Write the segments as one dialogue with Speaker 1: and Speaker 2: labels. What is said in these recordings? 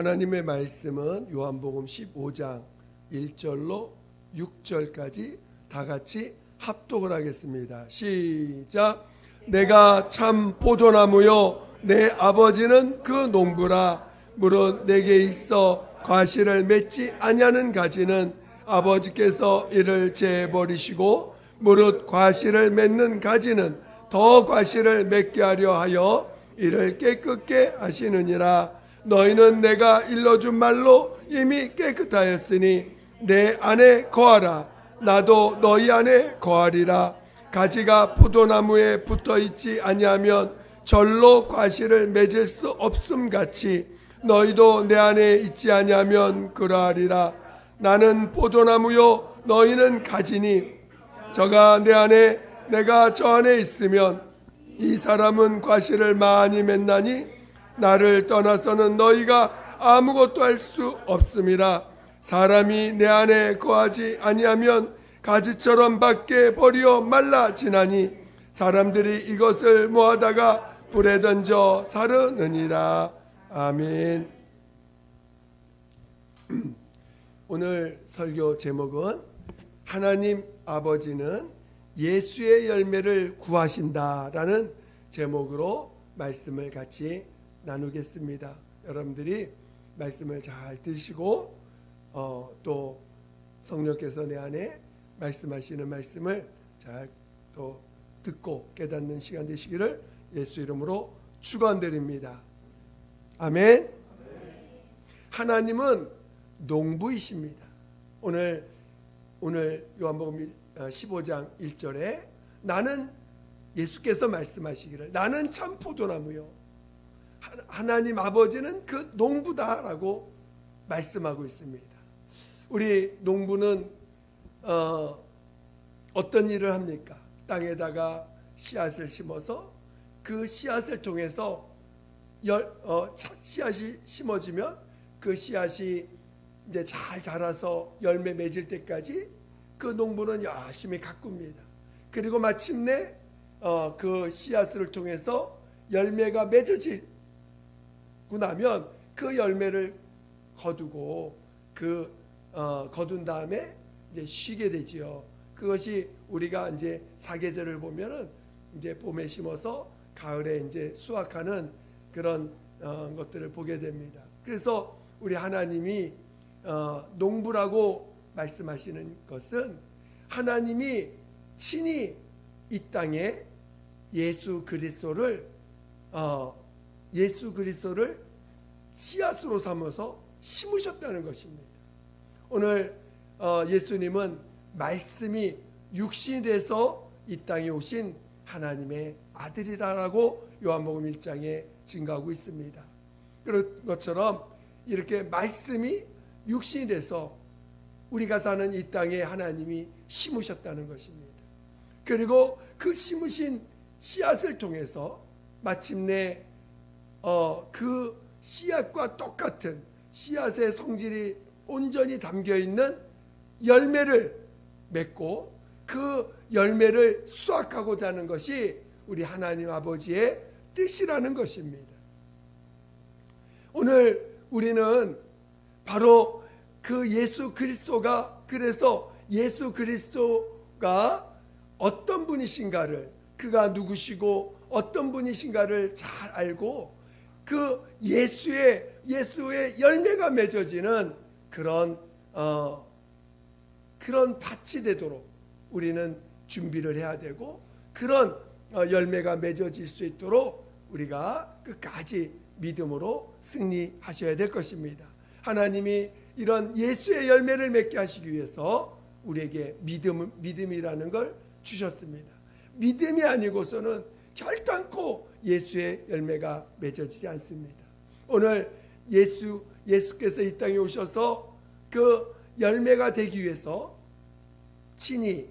Speaker 1: 하나님의 말씀은 요한복음 15장 1절로 6절까지 다 같이 합독을 하겠습니다. 시작. 내가 참 포도나무요 내 아버지는 그 농부라. 무릇 내게 있어 과실을 맺지 아니하는 가지는 아버지께서 이를 제버리시고 무릇 과실을 맺는 가지는 더 과실을 맺게 하려 하여 이를 깨끗게 하시느니라. 너희는 내가 일러준 말로 이미 깨끗하였으니 내 안에 거하라. 나도 너희 안에 거하리라. 가지가 포도나무에 붙어있지 아니하면 절로 과실을 맺을 수 없음 같이 너희도 내 안에 있지 아니하면 그러하리라. 나는 포도나무요 너희는 가지니 저가 내 안에 내가 저 안에 있으면 이 사람은 과실을 많이 맺나니 나를 떠나서는 너희가 아무것도 할 수 없음이라. 사람이 내 안에 거하지 아니하면 가지처럼 밖에 버리어 말라지나니 사람들이 이것을 모아다가 불에 던져 사르느니라. 아멘. 오늘 설교 제목은 하나님 아버지는 예수의 열매를 구하신다라는 제목으로 말씀을 같이 나누겠습니다. 여러분들이 말씀을 잘 들으시고 또 성령께서 내 안에 말씀하시는 말씀을 잘 또 듣고 깨닫는 시간 되시기를 예수 이름으로 축원드립니다. 아멘. 하나님은 농부이십니다. 오늘 요한복음 15장 1절에 나는 예수께서 말씀하시기를 나는 참 포도나무요 하나님 아버지는 그 농부다라고 말씀하고 있습니다. 우리 농부는 어떤 일을 합니까? 땅에다가 씨앗을 심어서 그 씨앗을 통해서 씨앗이 심어지면 그 씨앗이 이제 잘 자라서 열매 맺을 때까지 그 농부는 열심히 가꿉니다. 그리고 마침내 그 씨앗을 통해서 열매가 맺어지고 나면 그 열매를 거두고 거둔 다음에 이제 쉬게 되지요. 그것이 우리가 이제 사계절을 보면은 이제 봄에 심어서 가을에 이제 수확하는 그런 것들을 보게 됩니다. 그래서 우리 하나님이 농부라고 말씀하시는 것은 하나님이 친히 이 땅에 예수 그리스도를 씨앗으로 삼아서 심으셨다는 것입니다. 오늘 예수님은 말씀이 육신이 돼서 이 땅에 오신 하나님의 아들이라고 요한복음 1장에 증거하고 있습니다. 그런 것처럼 이렇게 말씀이 육신이 돼서 우리가 사는 이 땅에 하나님이 심으셨다는 것입니다. 그리고 그 심으신 씨앗을 통해서 마침내 그 씨앗과 똑같은 씨앗의 성질이 온전히 담겨있는 열매를 맺고 그 열매를 수확하고자 하는 것이 우리 하나님 아버지의 뜻이라는 것입니다. 오늘 우리는 바로 그 예수 그리스도가 그래서 예수 그리스도가 어떤 분이신가를 그가 누구시고 어떤 분이신가를 잘 알고 그 예수의 열매가 맺어지는 그런 밭이 되도록 우리는 준비를 해야 되고 그런 열매가 맺어질 수 있도록 우리가 끝까지 믿음으로 승리하셔야 될 것입니다. 하나님이 이런 예수의 열매를 맺게 하시기 위해서 우리에게 믿음이라는 걸 주셨습니다. 믿음이 아니고서는 결단코 예수의 열매가 맺어지지 않습니다. 오늘 예수께서 이 땅에 오셔서 그 열매가 되기 위해서 친히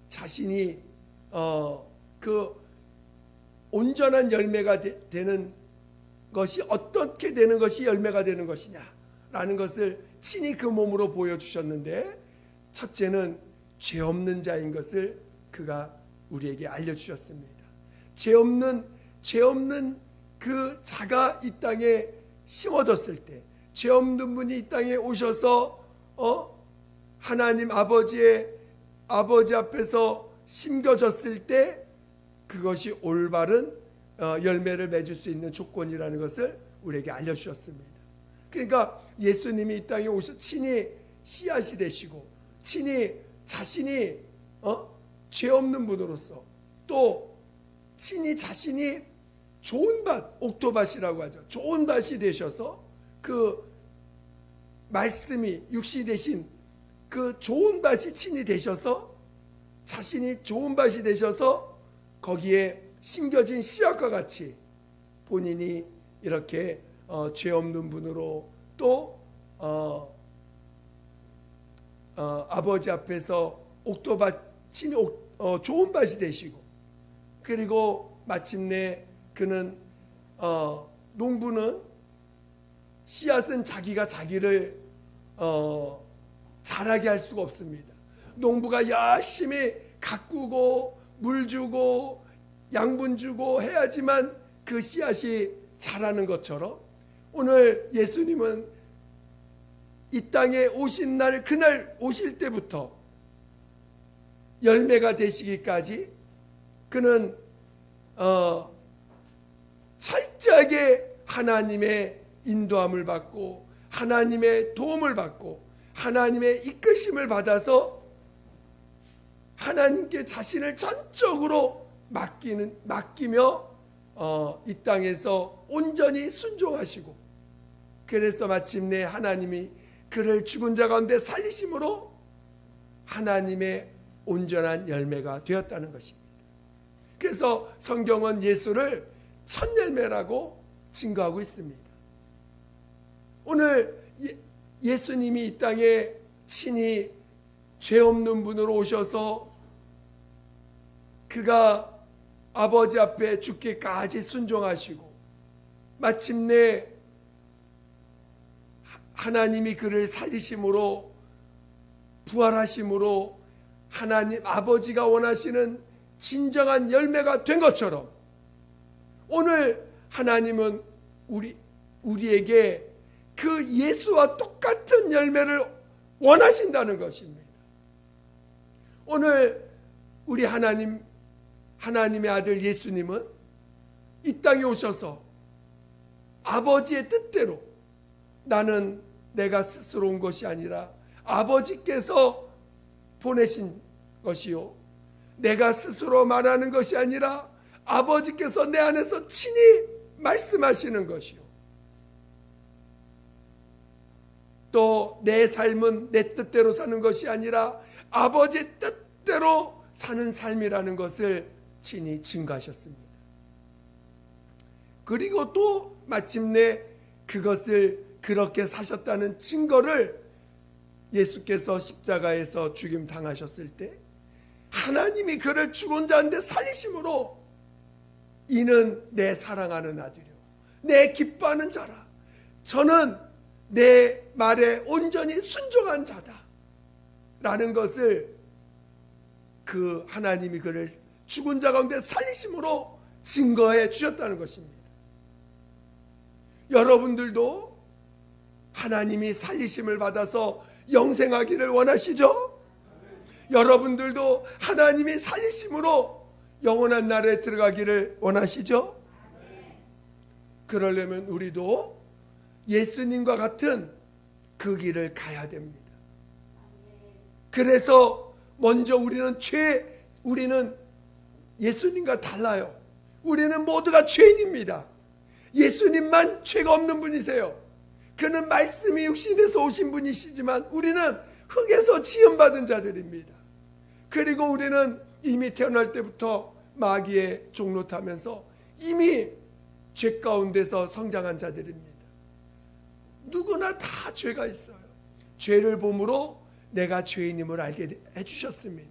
Speaker 1: 자신이 그 온전한 열매가 되는 것이 어떻게 되는 것이 열매가 되는 것이냐라는 것을 친히 그 몸으로 보여주셨는데 첫째는 죄 없는 자인 것을 그가 우리에게 알려주셨습니다. 죄 없는 그 자가 이 땅에 심어졌을 때 죄 없는 분이 이 땅에 오셔서 하나님 아버지 앞에서 심겨졌을 때 그것이 올바른 열매를 맺을 수 있는 조건이라는 것을 우리에게 알려주셨습니다. 그러니까 예수님이 이 땅에 오셔 친히 씨앗이 되시고 친히 자신이 죄 없는 분으로서 또 친히 자신이 좋은 밭, 옥토밭이라고 하죠. 좋은 밭이 되셔서 그 말씀이 육시 되신 그 좋은 밭이 친히 되셔서 자신이 좋은 밭이 되셔서 거기에 심겨진 씨앗과 같이 본인이 이렇게 죄 없는 분으로 또 아버지 앞에서 옥토밭 친히 좋은 밭이 되시고 그리고 마침내 그는 농부는 씨앗은 자기가 자기를 자라게 할 수가 없습니다. 농부가 열심히 가꾸고 물 주고 양분 주고 해야지만 그 씨앗이 자라는 것처럼 오늘 예수님은 이 땅에 오신 날 그날 오실 때부터 열매가 되시기까지 그는 철저하게 하나님의 인도함을 받고 하나님의 도움을 받고 하나님의 이끄심을 받아서 하나님께 자신을 전적으로 맡기며 이 땅에서 온전히 순종하시고 그래서 마침내 하나님이 그를 죽은 자 가운데 살리심으로 하나님의 온전한 열매가 되었다는 것입니다. 그래서 성경은 예수를 첫 열매라고 증거하고 있습니다. 오늘 예수님이 이 땅에 친히 죄 없는 분으로 오셔서 그가 아버지 앞에 죽기까지 순종하시고 마침내 하나님이 그를 살리심으로 부활하심으로 하나님 아버지가 원하시는 진정한 열매가 된 것처럼 오늘 하나님은 우리에게 그 예수와 똑같은 열매를 원하신다는 것입니다. 오늘 우리 하나님의 아들 예수님은 이 땅에 오셔서 아버지의 뜻대로 나는 내가 스스로 온 것이 아니라 아버지께서 보내신 것이요 내가 스스로 말하는 것이 아니라 아버지께서 내 안에서 친히 말씀하시는 것이요 또 내 삶은 내 뜻대로 사는 것이 아니라 아버지의 뜻대로 사는 삶이라는 것을 친히 증거하셨습니다. 그리고 또 마침내 그것을 그렇게 사셨다는 증거를 예수께서 십자가에서 죽임 당하셨을 때 하나님이 그를 죽은 자인데 살리심으로 이는 내 사랑하는 아들이요 내 기뻐하는 자라 저는 내 말에 온전히 순종한 자다 라는 것을 그 하나님이 그를 죽은 자 가운데 살리심으로 증거해 주셨다는 것입니다. 여러분들도 하나님이 살리심을 받아서 영생하기를 원하시죠? 여러분들도 하나님이 살리심으로 영원한 나라에 들어가기를 원하시죠? 그러려면 우리도 예수님과 같은 그 길을 가야 됩니다. 그래서 먼저 우리는 예수님과 달라요. 우리는 모두가 죄인입니다. 예수님만 죄가 없는 분이세요. 그는 말씀이 육신에서 오신 분이시지만 우리는 흙에서 지음받은 자들입니다. 그리고 우리는 이미 태어날 때부터 마귀의 종로 타면서 이미 죄 가운데서 성장한 자들입니다. 누구나 다 죄가 있어요. 죄를 보므로 내가 죄인임을 알게 해주셨습니다.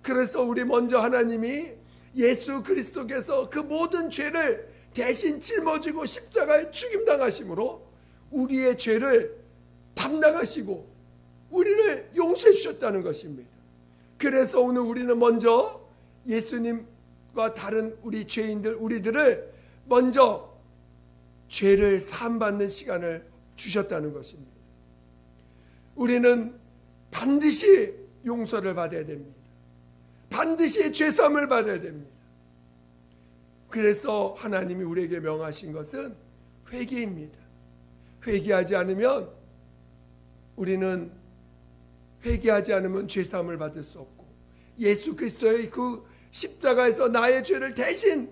Speaker 1: 그래서 우리 먼저 하나님이 예수 그리스도께서 그 모든 죄를 대신 짊어지고 십자가에 죽임당하심으로 우리의 죄를 담당하시고 우리를 용서해 주셨다는 것입니다. 그래서 오늘 우리는 먼저 예수님과 다른 우리 죄인들 우리들을 먼저 죄를 사함받는 시간을 주셨다는 것입니다. 우리는 반드시 용서를 받아야 됩니다. 반드시 죄사함을 받아야 됩니다. 그래서 하나님이 우리에게 명하신 것은 회개입니다. 회개하지 않으면 우리는 회개하지 않으면 죄사함을 받을 수 없고, 예수 그리스도의 그 십자가에서 나의 죄를 대신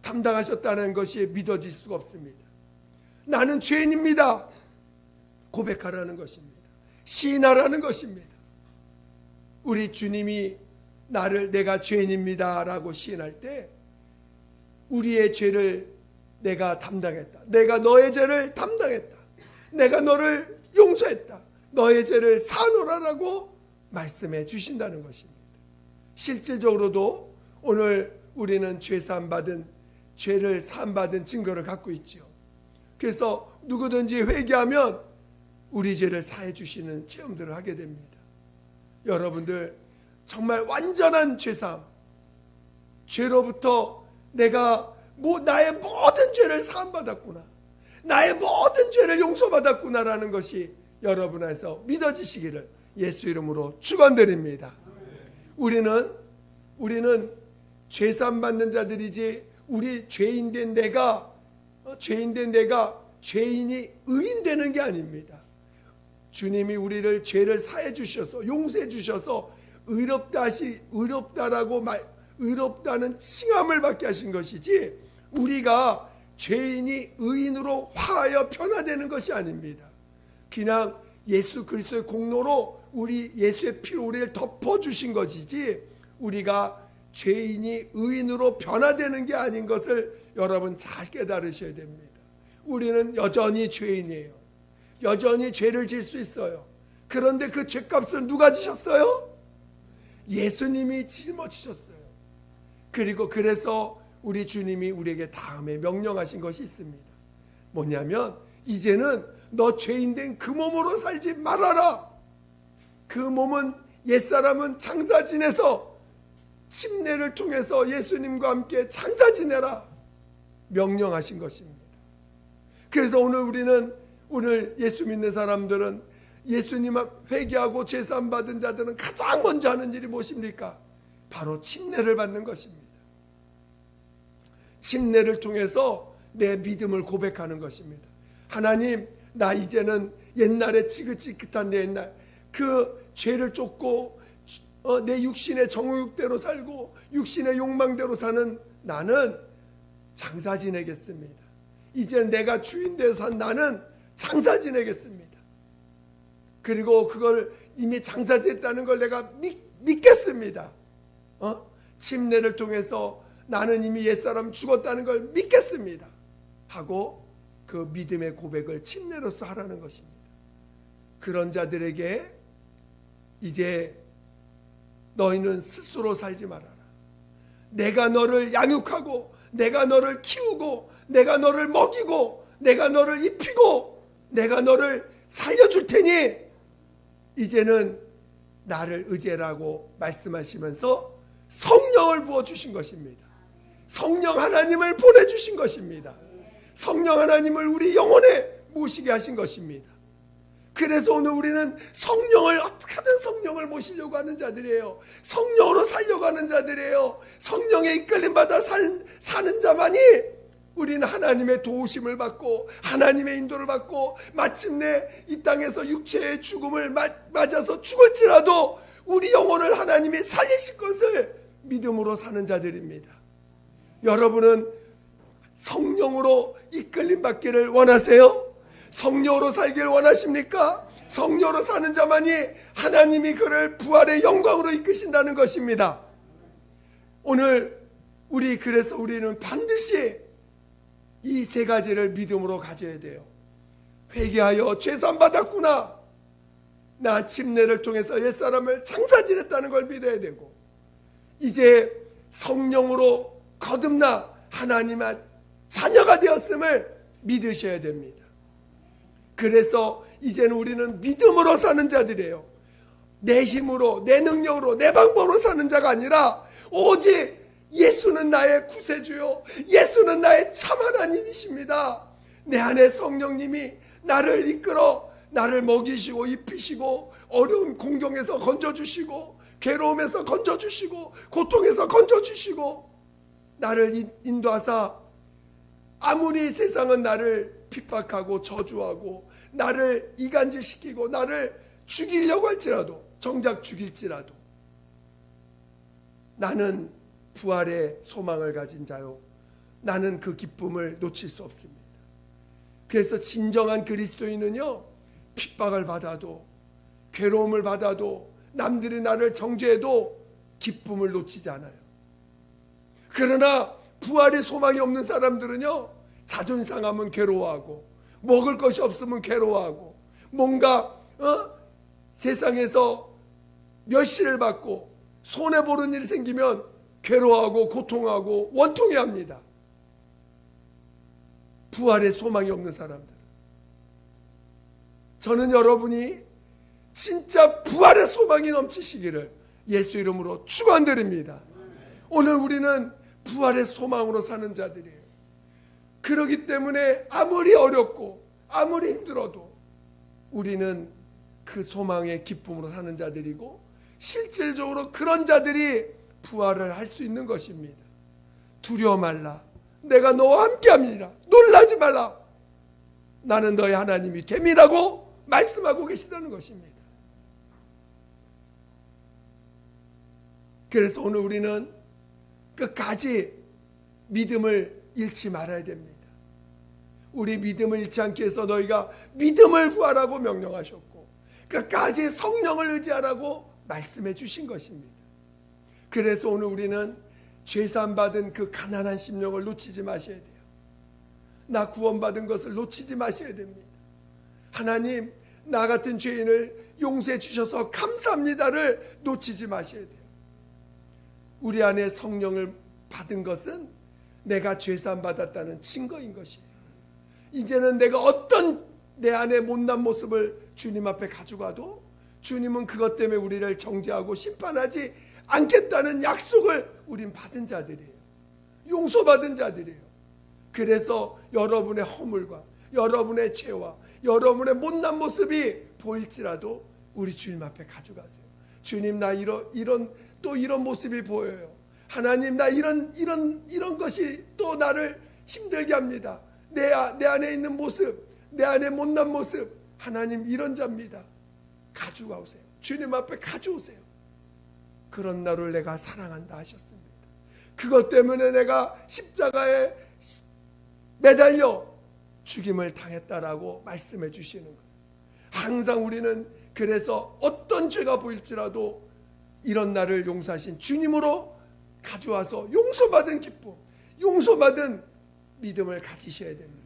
Speaker 1: 담당하셨다는 것이 믿어질 수가 없습니다. 나는 죄인입니다. 고백하라는 것입니다. 시인하라는 것입니다. 우리 주님이 나를 내가 죄인입니다 라고 시인할 때 우리의 죄를 내가 담당했다. 내가 너의 죄를 담당했다. 내가 너를 용서했다. 너의 죄를 사노라라고 말씀해 주신다는 것입니다. 실질적으로도 오늘 우리는 죄를 사함받은 증거를 갖고 있지요. 그래서 누구든지 회개하면 우리 죄를 사해 주시는 체험들을 하게 됩니다. 여러분들 정말 완전한 죄사함, 죄로부터 내가 나의 모든 죄를 사함받았구나, 나의 모든 죄를 용서받았구나라는 것이 여러분 안에서 믿어지시기를 예수 이름으로 축원드립니다. 우리는 죄사함 받는 자들이지, 우리 죄인된 내가 죄인이 의인되는 게 아닙니다. 주님이 우리를 죄를 사해 주셔서 용서해 주셔서 의롭다는 칭함을 받게 하신 것이지, 우리가 죄인이 의인으로 화하여 변화되는 것이 아닙니다. 그냥 예수 그리스도의 공로로 예수의 피로 우리를 덮어주신 것이지, 우리가 죄인이 의인으로 변화되는 게 아닌 것을 여러분 잘 깨달으셔야 됩니다. 우리는 여전히 죄인이에요. 여전히 죄를 질 수 있어요. 그런데 그 죄값은 누가 지셨어요? 예수님이 짊어지셨어요. 그래서 우리 주님이 우리에게 다음에 명령하신 것이 있습니다. 뭐냐면, 이제는 너 죄인된 그 몸으로 살지 말아라. 그 몸은, 옛사람은 장사 지내서 침례를 통해서 예수님과 함께 장사 지내라 명령하신 것입니다. 그래서 오늘 예수 믿는 사람들은, 예수님 앞 회개하고 죄사함 받은 자들은 가장 먼저 하는 일이 무엇입니까? 바로 침례를 받는 것입니다. 침례를 통해서 내 믿음을 고백하는 것입니다. 하나님, 나 이제는 옛날에 지긋지긋한 내 옛날 그 죄를 쫓고 내 육신의 정욕대로 살고 육신의 욕망대로 사는 나는 장사 지내겠습니다. 이제 내가 주인 되어 산 나는 장사 지내겠습니다. 그리고 그걸 이미 장사됐다는 걸 내가 믿겠습니다. 침례를 통해서 나는 이미 옛사람 죽었다는 걸 믿겠습니다 하고 그 믿음의 고백을 침례로서 하라는 것입니다. 그런 자들에게 이제 너희는 스스로 살지 말아라. 내가 너를 양육하고 내가 너를 키우고 내가 너를 먹이고 내가 너를 입히고 내가 너를 살려줄 테니 이제는 나를 의지라고 말씀하시면서 성령을 부어주신 것입니다. 성령 하나님을 보내주신 것입니다. 성령 하나님을 우리 영혼에 모시게 하신 것입니다. 그래서 오늘 우리는 성령을 어떻게든 성령을 모시려고 하는 자들이에요. 성령으로 살려고 하는 자들이에요. 성령에 이끌림 받아 사는 자만이 우리는 하나님의 도우심을 받고 하나님의 인도를 받고 마침내 이 땅에서 육체의 죽음을 맞아서 죽을지라도 우리 영혼을 하나님이 살리실 것을 믿음으로 사는 자들입니다. 여러분은 성령으로 이끌림 받기를 원하세요? 성령으로 살기를 원하십니까? 성령으로 사는 자만이 하나님이 그를 부활의 영광으로 이끄신다는 것입니다. 오늘 그래서 우리는 반드시 이 세 가지를 믿음으로 가져야 돼요. 회개하여 죄산 받았구나. 나 침례를 통해서 옛사람을 장사 지냈다는 걸 믿어야 되고, 이제 성령으로 거듭나 하나님의 자녀가 되었음을 믿으셔야 됩니다. 그래서 이제는 우리는 믿음으로 사는 자들이에요. 내 힘으로, 내 능력으로, 내 방법으로 사는 자가 아니라 오직 예수는 나의 구세주요, 예수는 나의 참 하나님이십니다. 내 안에 성령님이 나를 이끌어 나를 먹이시고 입히시고 어려운 공경에서 건져주시고 괴로움에서 건져주시고 고통에서 건져주시고 나를 인도하사 아무리 세상은 나를 핍박하고 저주하고 나를 이간질시키고 나를 죽이려고 할지라도 정작 죽일지라도 나는 부활의 소망을 가진 자요 나는 그 기쁨을 놓칠 수 없습니다. 그래서 진정한 그리스도인은요 핍박을 받아도 괴로움을 받아도 남들이 나를 정죄해도 기쁨을 놓치지 않아요. 그러나 부활의 소망이 없는 사람들은요 자존심 상하면 괴로워하고 먹을 것이 없으면 괴로워하고 뭔가 세상에서 멸시를 받고 손해보는 일이 생기면 괴로워하고 고통하고 원통해합니다. 부활의 소망이 없는 사람들. 저는 여러분이 진짜 부활의 소망이 넘치시기를 예수 이름으로 축원드립니다. 오늘 우리는 부활의 소망으로 사는 자들이에요. 그러기 때문에 아무리 어렵고 아무리 힘들어도 우리는 그 소망의 기쁨으로 사는 자들이고 실질적으로 그런 자들이 부활을 할 수 있는 것입니다. 두려워 말라. 내가 너와 함께합니다. 놀라지 말라. 나는 너의 하나님이 됨이라고 말씀하고 계시다는 것입니다. 그래서 오늘 우리는 끝까지 믿음을 잃지 말아야 됩니다. 우리 믿음을 잃지 않기 위해서 너희가 믿음을 구하라고 명령하셨고 끝까지 성령을 의지하라고 말씀해 주신 것입니다. 그래서 오늘 우리는 죄사함받은 그 가난한 심령을 놓치지 마셔야 돼요. 나 구원받은 것을 놓치지 마셔야 됩니다. 하나님 나 같은 죄인을 용서해 주셔서 감사합니다를 놓치지 마셔야 돼요. 우리 안에 성령을 받은 것은 내가 죄사함 받았다는 증거인 것이에요. 이제는 내가 어떤 내 안에 못난 모습을 주님 앞에 가져가도 주님은 그것 때문에 우리를 정죄하고 심판하지 않겠다는 약속을 우린 받은 자들이에요. 용서받은 자들이에요. 그래서 여러분의 허물과 여러분의 죄와 여러분의 못난 모습이 보일지라도 우리 주님 앞에 가져가세요. 주님 나 이런 모습이 보여요. 하나님 나 이런 것이 또 나를 힘들게 합니다. 내 안에 있는 모습, 내 안에 못난 모습, 하나님 이런 자입니다. 가져가오세요. 주님 앞에 가져오세요. 그런 나를 내가 사랑한다 하셨습니다. 그것 때문에 내가 십자가에 매달려 죽임을 당했다라고 말씀해 주시는 거예요. 항상 우리는 그래서 어떤 죄가 보일지라도 이런 나를 용서하신 주님으로 가져와서 용서받은 기쁨, 용서받은 믿음을 가지셔야 됩니다.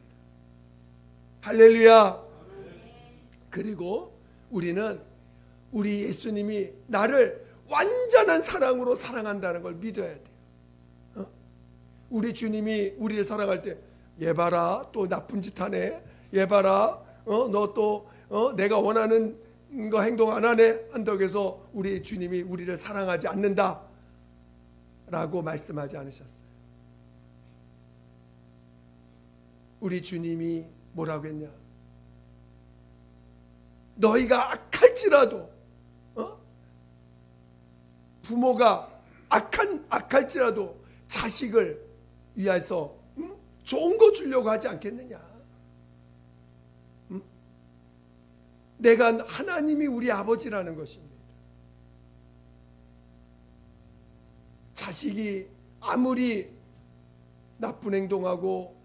Speaker 1: 할렐루야. 그리고 우리는 우리 예수님이 나를 완전한 사랑으로 사랑한다는 걸 믿어야 돼요. 우리 주님이 우리를 사랑할 때 얘 봐라 또 나쁜 짓 하네, 얘 봐라 너 또 내가 원하는 거 행동 안 하네 한다고 해서 우리 주님이 우리를 사랑하지 않는다 라고 말씀하지 않으셨어요. 우리 주님이 뭐라고 했냐, 너희가 악할지라도 부모가 악할지라도 자식을 위해서 좋은 거 주려고 하지 않겠느냐. 내가 하나님이 우리 아버지라는 것입니다. 자식이 아무리 나쁜 행동하고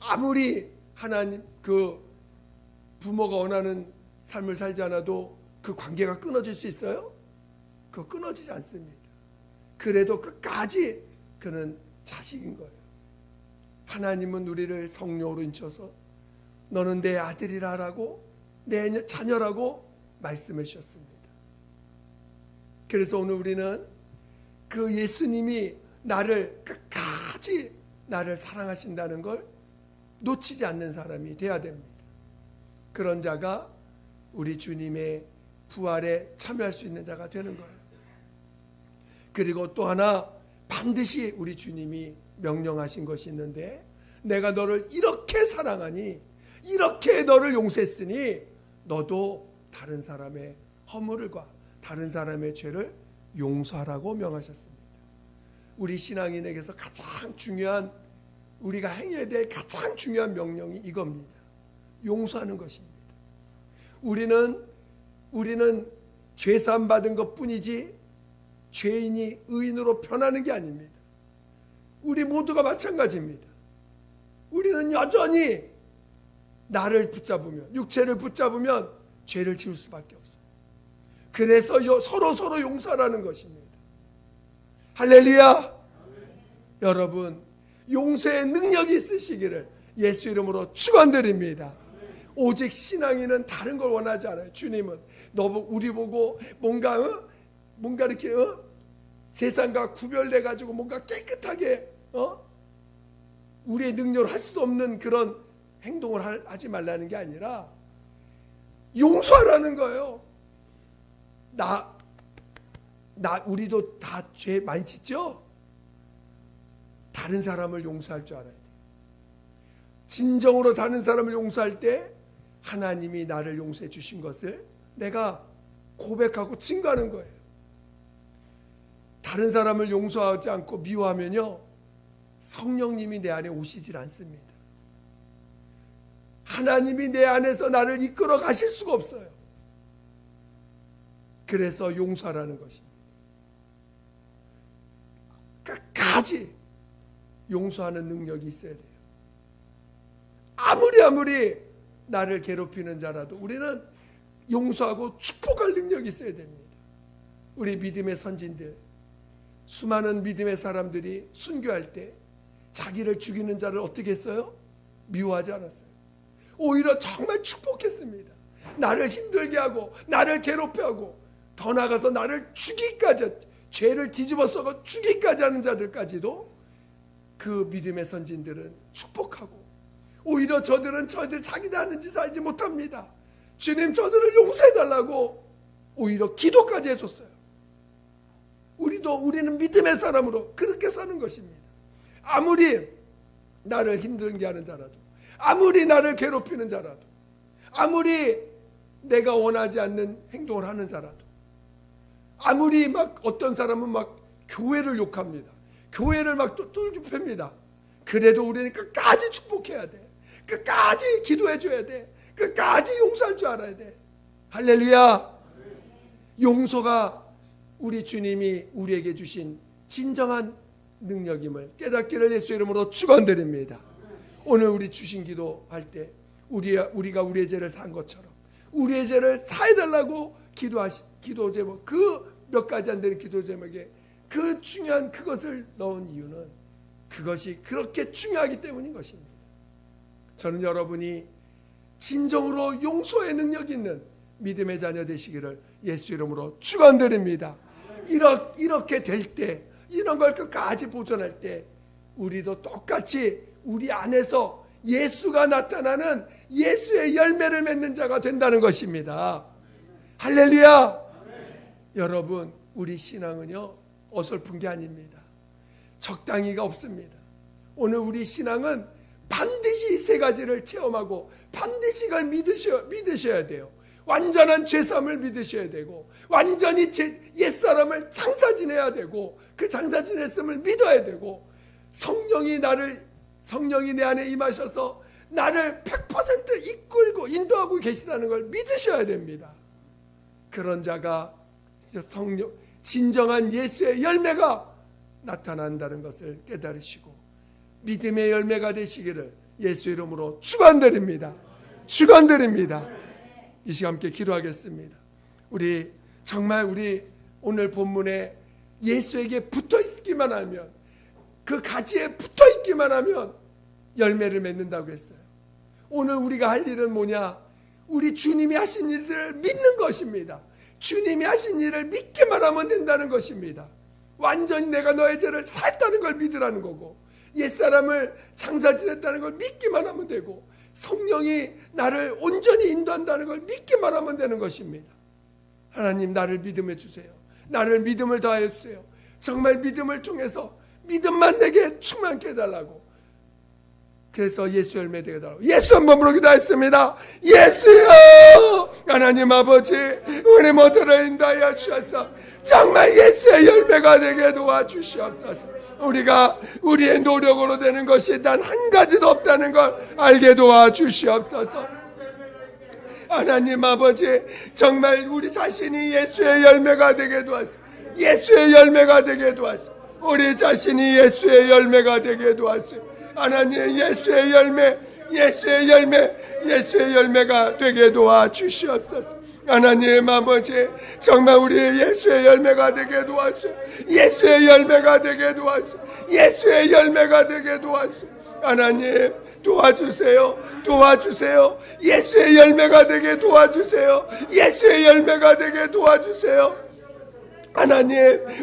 Speaker 1: 아무리 하나님 그 부모가 원하는 삶을 살지 않아도 그 관계가 끊어질 수 있어요? 그거 끊어지지 않습니다. 그래도 끝까지 그는 자식인 거예요. 하나님은 우리를 성령으로 인쳐서 너는 내 아들이라고 내 자녀라고 말씀해 주셨습니다. 그래서 오늘 우리는 그 예수님이 나를 끝까지 나를 사랑하신다는 걸 놓치지 않는 사람이 돼야 됩니다. 그런 자가 우리 주님의 부활에 참여할 수 있는 자가 되는 거예요. 그리고 또 하나 반드시 우리 주님이 명령하신 것이 있는데 내가 너를 이렇게 사랑하니, 이렇게 너를 용서했으니 너도 다른 사람의 허물과 다른 사람의 죄를 용서하라고 명하셨습니다. 우리 신앙인에게서 가장 중요한, 우리가 행해야 될 가장 중요한 명령이 이겁니다. 용서하는 것입니다. 우리는 죄사함 받은 것뿐이지 죄인이 의인으로 변하는 게 아닙니다. 우리 모두가 마찬가지입니다. 우리는 여전히 나를 붙잡으면, 육체를 붙잡으면 죄를 지을 수밖에 없어요. 그래서 서로 용서하라는 것입니다. 할렐루야. 여러분, 용서의 능력이 있으시기를 예수 이름으로 축원드립니다. 오직 신앙인은 다른 걸 원하지 않아요. 주님은 우리 보고 뭔가 이렇게 세상과 구별돼 가지고 뭔가 깨끗하게 우리의 능력으로 할 수도 없는 그런 행동을 하지 말라는 게 아니라 용서하라는 거예요. 우리도 다 죄 많이 짓죠? 다른 사람을 용서할 줄 알아야 돼요. 진정으로 다른 사람을 용서할 때 하나님이 나를 용서해 주신 것을 내가 고백하고 증거하는 거예요. 다른 사람을 용서하지 않고 미워하면요, 성령님이 내 안에 오시질 않습니다. 하나님이 내 안에서 나를 이끌어 가실 수가 없어요. 그래서 용서하라는 것입니다. 끝까지 용서하는 능력이 있어야 돼요. 아무리 나를 괴롭히는 자라도 우리는 용서하고 축복할 능력이 있어야 됩니다. 우리 믿음의 선진들, 수많은 믿음의 사람들이 순교할 때 자기를 죽이는 자를 어떻게 했어요? 미워하지 않았어요. 오히려 정말 축복했습니다. 나를 힘들게 하고 나를 괴롭혀하고 더 나아가서 나를 죽이기까지, 죄를 뒤집어 써서 죽이기까지 하는 자들까지도 그 믿음의 선진들은 축복하고, 오히려 저들은 자기들 하는 짓 알지 못합니다. 주님, 저들을 용서해달라고 오히려 기도까지 해줬어요. 우리는 믿음의 사람으로 그렇게 사는 것입니다. 아무리 나를 힘들게 하는 자라도, 아무리 나를 괴롭히는 자라도, 아무리 내가 원하지 않는 행동을 하는 자라도, 아무리 어떤 사람은 교회를 욕합니다. 교회를 뚫고 팹니다. 그래도 우리는 끝까지 축복해야 돼. 끝까지 기도해 줘야 돼. 끝까지 용서할 줄 알아야 돼. 할렐루야. 용서가 우리 주님이 우리에게 주신 진정한 능력임을 깨닫기를 예수 이름으로 축원드립니다. 오늘 우리 주신 기도할 때 우리가 우리의 죄를 산 것처럼 우리의 죄를 사해달라고 기도 제목, 그 몇 가지 안 되는 기도 제목에 그 중요한 그것을 넣은 이유는 그것이 그렇게 중요하기 때문인 것입니다. 저는 여러분이 진정으로 용서의 능력이 있는 믿음의 자녀 되시기를 예수 이름으로 축원드립니다. 이렇게 될 때, 이런 걸 끝까지 보존할 때 우리도 똑같이 우리 안에서 예수가 나타나는 예수의 열매를 맺는 자가 된다는 것입니다. 할렐루야. 여러분, 우리 신앙은요 어설픈 게 아닙니다. 적당히가 없습니다. 오늘 우리 신앙은 반드시 세 가지를 체험하고 반드시 그걸 믿으셔야 돼요. 완전한 죄사함을 믿으셔야 되고, 완전히 옛사람을 장사 지내야 되고, 그 장사 지냈음을 믿어야 되고, 성령이 내 안에 임하셔서 나를 100% 이끌고 인도하고 계시다는 걸 믿으셔야 됩니다. 그런 자가 진정한 예수의 열매가 나타난다는 것을 깨달으시고 믿음의 열매가 되시기를 예수 이름으로 축원드립니다. 축원드립니다. 이 시간 함께 기도하겠습니다. 우리 오늘 본문에 예수에게 붙어 있기만 하면, 그 가지에 붙어 있기만 하면 열매를 맺는다고 했어요. 오늘 우리가 할 일은 뭐냐? 우리 주님이 하신 일들을 믿는 것입니다. 주님이 하신 일을 믿기만 하면 된다는 것입니다. 완전히 내가 너의 죄를 사했다는 걸 믿으라는 거고, 옛사람을 장사 지냈다는 걸 믿기만 하면 되고, 성령이 나를 온전히 인도한다는 걸 믿기만 하면 되는 것입니다. 하나님, 나를 믿음해 주세요. 나를 믿음을 더하여 주세요. 정말 믿음을 통해서 믿음만 내게 충만케 해달라고 그래서 예수 열매 되게 달라고 예수 한 번으로 기도했습니다. 예수여, 하나님 아버지, 우리 모두를 인도하여 주셔서 정말 예수의 열매가 되게 도와주시옵소서. 우리가 우리의 노력으로 되는 것이 단 한 가지도 없다는 걸 알게 도와주시옵소서. 하나님 아버지, 정말 우리 자신이 예수의 열매가 되게 도와주시옵소서. 예수의 열매가 되게 도와주시옵소서. 우리 자신이 예수의 열매가 되게 도와주시옵소서. 하나님, 예수의 열매, 예수의 열매, 예수의 열매가 되게 도와주시옵소서. 하나님 아버지, 정말 우리 예수의 열매가 되게 도와주시옵소서. 예수의 열매가 되게 도와주시옵소서. 예수의 열매가 되게 도와주시옵소서. 하나님 도와주세요. 도와주세요. 예수의 열매가 되게 도와주세요. 예수의 열매가 되게 도와주세요. 하나님,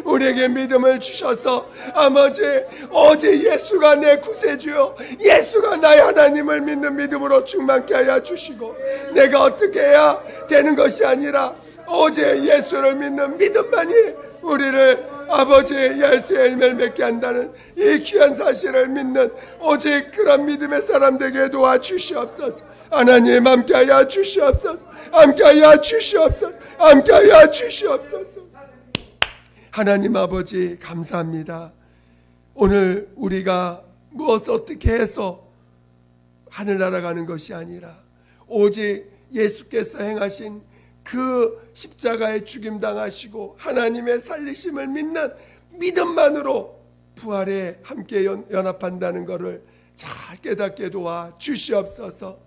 Speaker 1: 우리에게 믿음을 주셔서 아버지, 오직 예수가 내 구세주요, 예수가 나의 하나님을 믿는 믿음으로 충만케 하여 주시고, 내가 어떻게 해야 되는 것이 아니라 오직 예수를 믿는 믿음만이 우리를 아버지 예수의 열매를 맺게 한다는 이 귀한 사실을 믿는 오직 그런 믿음의 사람 되게 도와주시옵소서. 하나님, 함께하여 주시옵소서. 함께하여 주시옵소서. 함께하여 주시옵소서. 하나님 아버지, 감사합니다. 오늘 우리가 무엇을 어떻게 해서 하늘나라 가는 것이 아니라 오직 예수께서 행하신 그 십자가에 죽임당하시고 하나님의 살리심을 믿는 믿음만으로 부활에 함께 연합한다는 것을 잘 깨닫게 도와 주시옵소서.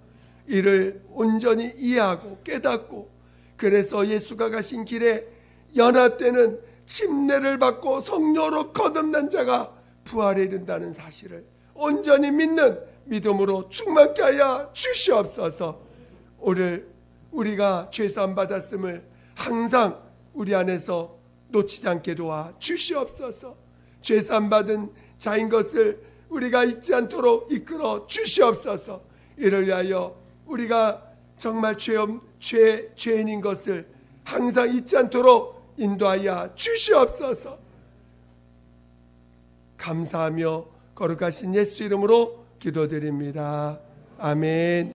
Speaker 1: 이를 온전히 이해하고 깨닫고, 그래서 예수가 가신 길에 연합되는 침례를 받고 성령으로 거듭난 자가 부활에 이른다는 사실을 온전히 믿는 믿음으로 충만케 하여 주시옵소서. 오늘 우리가 죄사함 받았음을 항상 우리 안에서 놓치지 않게 도와 주시옵소서. 죄사함 받은 자인 것을 우리가 잊지 않도록 이끌어 주시옵소서. 이를 위하여 우리가 정말 죄인인 것을 항상 잊지 않도록 인도하여 주시옵소서. 감사하며 거룩하신 예수 이름으로 기도드립니다. 아멘.